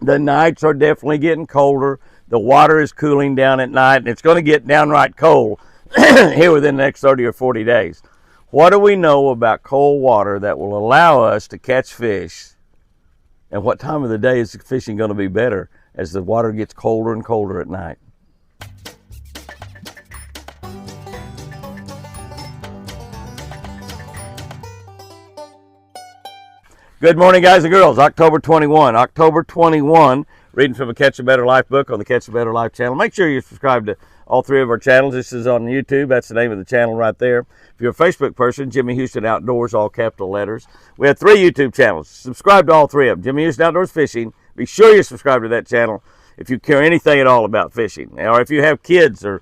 The nights are definitely getting colder. The water is cooling down at night, and it's going to get downright cold here within the next 30 or 40 days. What do we know about cold water that will allow us to catch fish? And what time of the day is fishing going to be better as the water gets colder and colder at night? Good morning, guys and girls. October 21. October 21, reading from a Catch a Better Life book on the Catch a Better Life channel. Make sure you subscribe to all three of our channels. This is on YouTube. That's the name of the channel right there. If you're a Facebook person, Jimmy Houston Outdoors, all capital letters. We have 3 YouTube channels. Subscribe to all 3 of them. Jimmy Houston Outdoors Fishing. Be sure you subscribe to that channel if you care anything at all about fishing. Or if you have kids or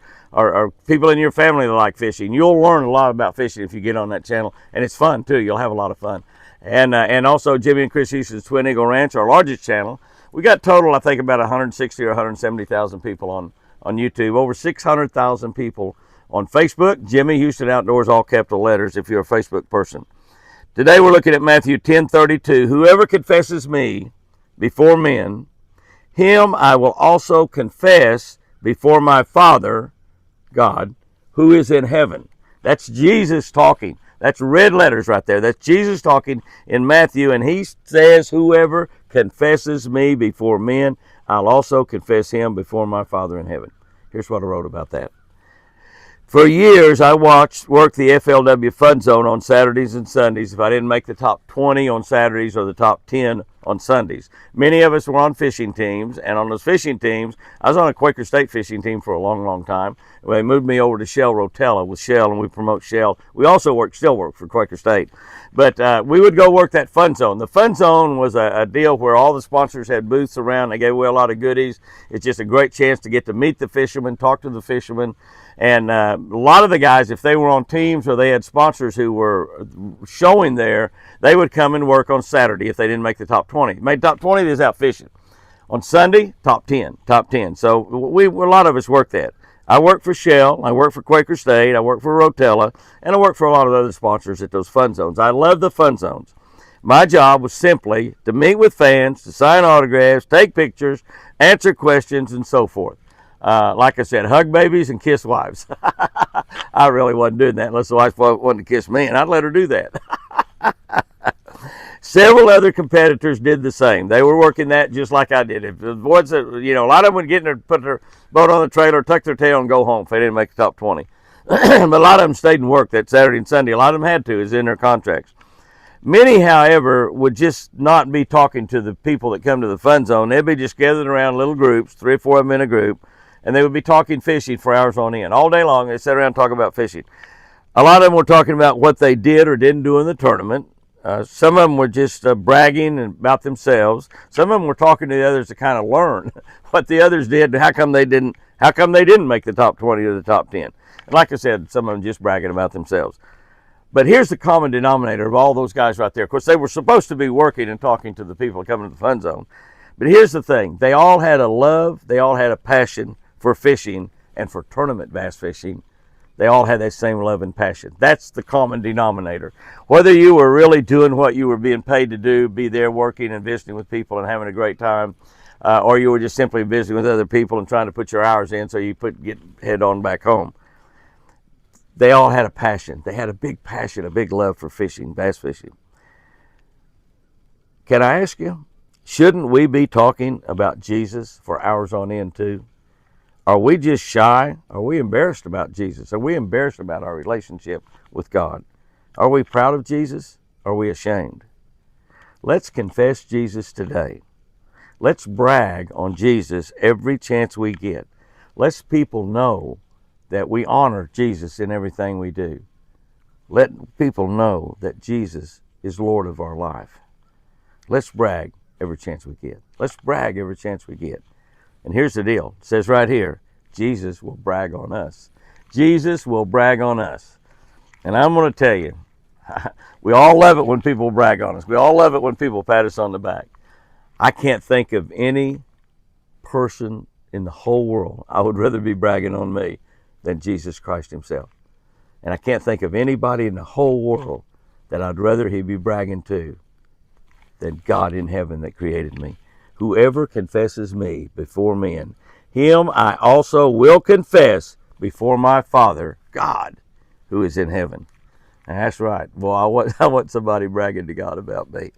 people in your family that like fishing, you'll learn a lot about fishing if you get on that channel. And it's fun, too. You'll have a lot of fun. And also Jimmy and Chris Houston's Twin Eagle Ranch, our largest channel. We got total, I think, about 160 or 170,000 people on YouTube. Over 600,000 people on Facebook. Jimmy Houston Outdoors, all capital letters, if you're a Facebook person. Today we're looking at Matthew 10:32. Whoever confesses me before men, him I will also confess before my Father, God, who is in heaven. That's Jesus talking. That's red letters right there. That's Jesus talking in Matthew, and he says, whoever confesses me before men, I'll also confess him before my Father in heaven. Here's what I wrote about that. For years, I work the FLW Fun Zone on Saturdays and Sundays if I didn't make the top 20 on Saturdays or the top 10 on Sundays. Many of us were on fishing teams, and on those fishing teams, I was on a Quaker State fishing team for a long, long time. They moved me over to Shell Rotella with Shell, and we promote Shell. We also still work for Quaker State. But we would go work that Fun Zone. The Fun Zone was a deal where all the sponsors had booths around. They gave away a lot of goodies. It's just a great chance to get to meet the fishermen, talk to the fishermen. And a lot of the guys, if they were on teams or they had sponsors who were showing there, they would come and work on Saturday if they didn't make the top 20. Made top 20, they was out fishing. On Sunday, top 10. So a lot of us work that. I work for Shell, I work for Quaker State, I work for Rotella, and I work for a lot of other sponsors at those Fun Zones. I love the Fun Zones. My job was simply to meet with fans, to sign autographs, take pictures, answer questions, and so forth. Like I said, hug babies and kiss wives. I really wasn't doing that unless the wife wanted to kiss me, and I'd let her do that. Several other competitors did the same. They were working that just like I did. If the boys, a lot of them would get in there, put their boat on the trailer, tuck their tail, and go home if they didn't make the top 20. But a lot of them stayed and worked that Saturday and Sunday. A lot of them had to. It's in their contracts. Many, however, would just not be talking to the people that come to the Fun Zone. They'd be just gathered around little groups, 3 or 4 of them in a group, and they would be talking fishing for hours on end. All day long, they sat around and talk about fishing. A lot of them were talking about what they did or didn't do in the tournament. Some of them were just bragging about themselves. Some of them were talking to the others to kind of learn what the others did and how come they didn't make the top 20 or the top 10. And like I said, some of them just bragging about themselves. But here's the common denominator of all those guys right there. Of course, they were supposed to be working and talking to the people coming to the Fun Zone. But here's the thing. They all had a love, they all had a passion for fishing and for tournament bass fishing. They all had that same love and passion. That's the common denominator. Whether you were really doing what you were being paid to do, be there working and visiting with people and having a great time, or you were just simply visiting with other people and trying to put your hours in so you head on back home. They all had a passion. They had a big passion, a big love for fishing, bass fishing. Can I ask you, shouldn't we be talking about Jesus for hours on end too? Are we just shy? Are we embarrassed about Jesus? Are we embarrassed about our relationship with God? Are we proud of Jesus? Are we ashamed? Let's confess Jesus today. Let's brag on Jesus every chance we get. Let people know that we honor Jesus in everything we do. Let people know that Jesus is Lord of our life. Let's brag every chance we get. Let's brag every chance we get. And here's the deal. It says right here, Jesus will brag on us. Jesus will brag on us. And I'm going to tell you, we all love it when people brag on us. We all love it when people pat us on the back. I can't think of any person in the whole world I would rather be bragging on me than Jesus Christ himself. And I can't think of anybody in the whole world that I'd rather he be bragging to than God in heaven that created me, Whoever confesses me before men, him I also will confess before my Father, God, who is in heaven. And that's right. Boy, I want somebody bragging to God about me.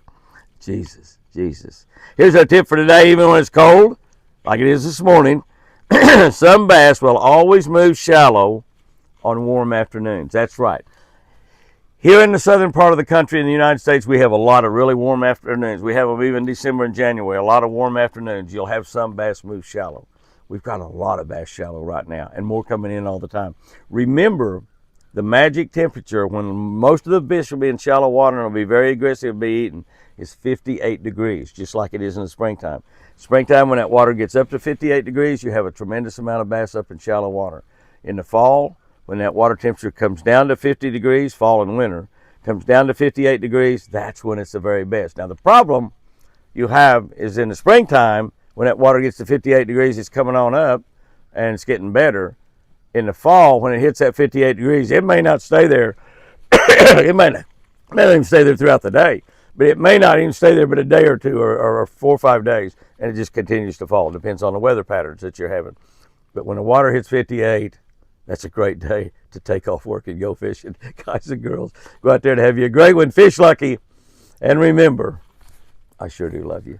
Jesus, Jesus. Here's our tip for today, even when it's cold, like it is this morning. Some bass will always move shallow on warm afternoons. That's right. Here in the southern part of the country in the United States, we have a lot of really warm afternoons. We have them even December and January, a lot of warm afternoons. You'll have some bass move shallow. We've got a lot of bass shallow right now, and more coming in all the time. Remember, the magic temperature when most of the fish will be in shallow water and will be very aggressive to be eaten is 58 degrees, just like it is in the springtime. Springtime, when that water gets up to 58 degrees, you have a tremendous amount of bass up in shallow water. In the fall, when that water temperature comes down to 50 degrees, fall and winter, comes down to 58 degrees, that's when it's the very best. Now, the problem you have is in the springtime, when that water gets to 58 degrees, it's coming on up and it's getting better. In the fall, when it hits that 58 degrees, it may not stay there. It may not even stay there throughout the day, but it may not even stay there but a day or two or 4 or 5 days, and it just continues to fall. It depends on the weather patterns that you're having. But when the water hits 58, that's a great day to take off work and go fishing. Guys and girls, go out there and have you a great one. Fish lucky. And remember, I sure do love you.